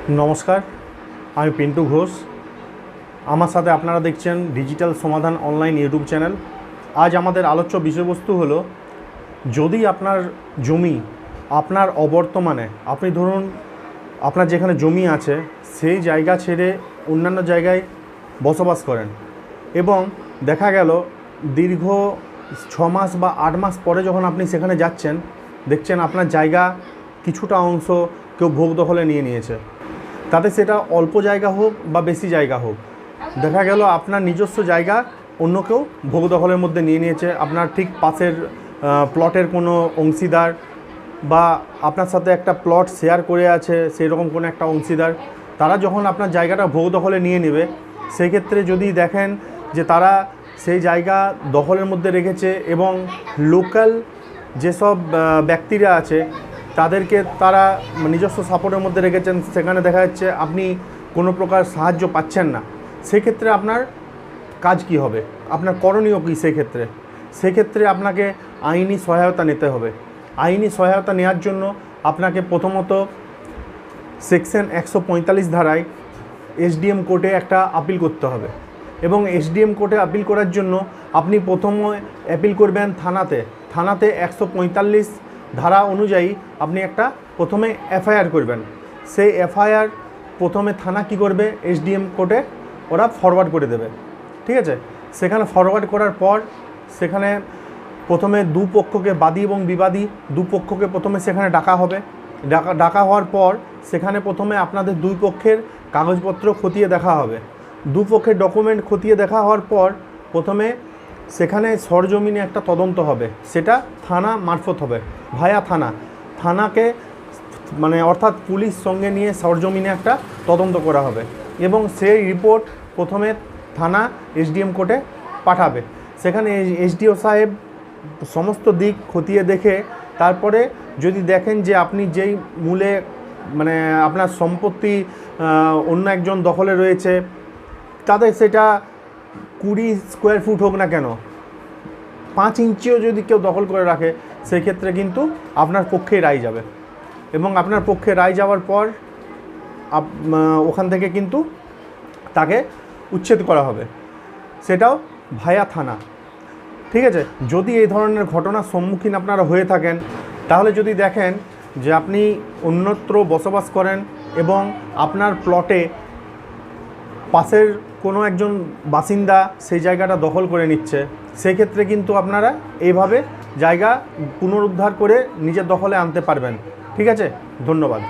নমস্কার, আমি পিন্টু ঘোষ। আমার সাথে আপনারা দেখছেন ডিজিটাল সমাধান অনলাইন ইউটিউব চ্যানেল। আজ আমাদের আলোচ্য বিষয়বস্তু হলো, যদি আপনার জমি আপনার অবর্তমানে, আপনি ধরুন আপনার যেখানে জমি আছে সেই জায়গা ছেড়ে অন্যান্য জায়গায় বসবাস করেন এবং দেখা গেল দীর্ঘ 6 মাস বা 8 মাস পরে যখন আপনি সেখানে যাচ্ছেন, দেখছেন আপনার জায়গা কিছুটা অংশ কেউ ভোগ দখলে নিয়ে নিয়েছে। তাতে সেটা অল্প জায়গা হোক বা বেশি জায়গা হোক, দেখা গেল আপনার নিজস্ব জায়গা অন্য কেউ ভোগ দখলের মধ্যে নিয়ে নিয়েছে। আপনার ঠিক পাশের প্লটের কোনো অংশীদার বা আপনার সাথে একটা প্লট শেয়ার করে আছে সেই রকম কোনো একটা অংশীদার, তারা যখন আপনার জায়গাটা ভোগ দখলে নিয়ে নেবে, সেই ক্ষেত্রে যদি দেখেন যে তারা সেই জায়গা দখলের মধ্যে রেখেছে এবং লোকাল যেসব ব্যক্তিরা আছে তাদেরকে তারা নিজস্ব সাপোর্টের মধ্যে রেখেছেন, সেখানে দেখা যাচ্ছে আপনি কোনো প্রকার সাহায্য পাচ্ছেন না, সেক্ষেত্রে আপনার কাজ কি হবে, আপনার করণীয় কী? সেক্ষেত্রে আপনাকে আইনি সহায়তা নিতে হবে। আইনি সহায়তা নেওয়ার জন্য আপনাকে প্রথমত সেকশন 145 ধারায় এসডিএম কোর্টে একটা আপিল করতে হবে এবং এসডিএম কোর্টে আপিল করার জন্য আপনি প্রথমে অ্যাপিল করবেন থানাতে 145 ধারা অনুযায়ী আপনি একটা প্রথমে এফআইআর করবেন। সেই এফআইআর প্রথমে থানা কি করবে, এসডিএম কোর্টে ওরা ফরওয়ার্ড করে দেবে। ঠিক আছে, সেখানে ফরওয়ার্ড করার পর সেখানে প্রথমে দুপক্ষকে, বাদী এবং বিবাদী দুপক্ষকে প্রথমে সেখানে ডাকা হবে। ডাকা হওয়ার পর সেখানে প্রথমে আপনাদের দুই পক্ষের কাগজপত্র খতিয়ে দেখা হবে। দুপক্ষের ডকুমেন্ট খতিয়ে দেখা হওয়ার পর প্রথমে সেখানে সরজমিনে একটা তদন্ত হবে, সেটা থানা মারফত হবে, ভায়া থানাকে অর্থাৎ পুলিশ সঙ্গে নিয়ে সরজমিনে একটা তদন্ত করা হবে এবং সেই রিপোর্ট প্রথমে থানা এসডিএম কোর্টে পাঠাবে। সেখানে এসডিও সাহেব সমস্ত দিক খতিয়ে দেখে তারপরে যদি দেখেন যে আপনি যেই মূলে আপনার সম্পত্তি অন্য একজন দখলে রয়েছে, তাদের সেটা 20 স্কোয়ার ফুট হোক না কেন, 5 ইঞ্চিও যদি কেউ দখল করে রাখে, সেক্ষেত্রে কিন্তু আপনার পক্ষে রায় যাবে এবং আপনার পক্ষে রায় যাওয়ার পর ওখান থেকে কিন্তু তাকে উচ্ছেদ করা হবে, সেটাও ভায়া থানা। ঠিক আছে, যদি এই ধরনের ঘটনার সম্মুখীন আপনারা হয়ে থাকেন, তাহলে যদি দেখেন যে আপনি অন্যত্র বসবাস করেন এবং আপনার প্লটে পাশের কোনো একজন বাসিন্দা সেই জায়গাটা দখল করে নিচ্ছে, সেক্ষেত্রে কিন্তু আপনারা এইভাবে জায়গা পুনরুদ্ধার করে নিজের দখলে আনতে পারবেন। ঠিক আছে, ধন্যবাদ।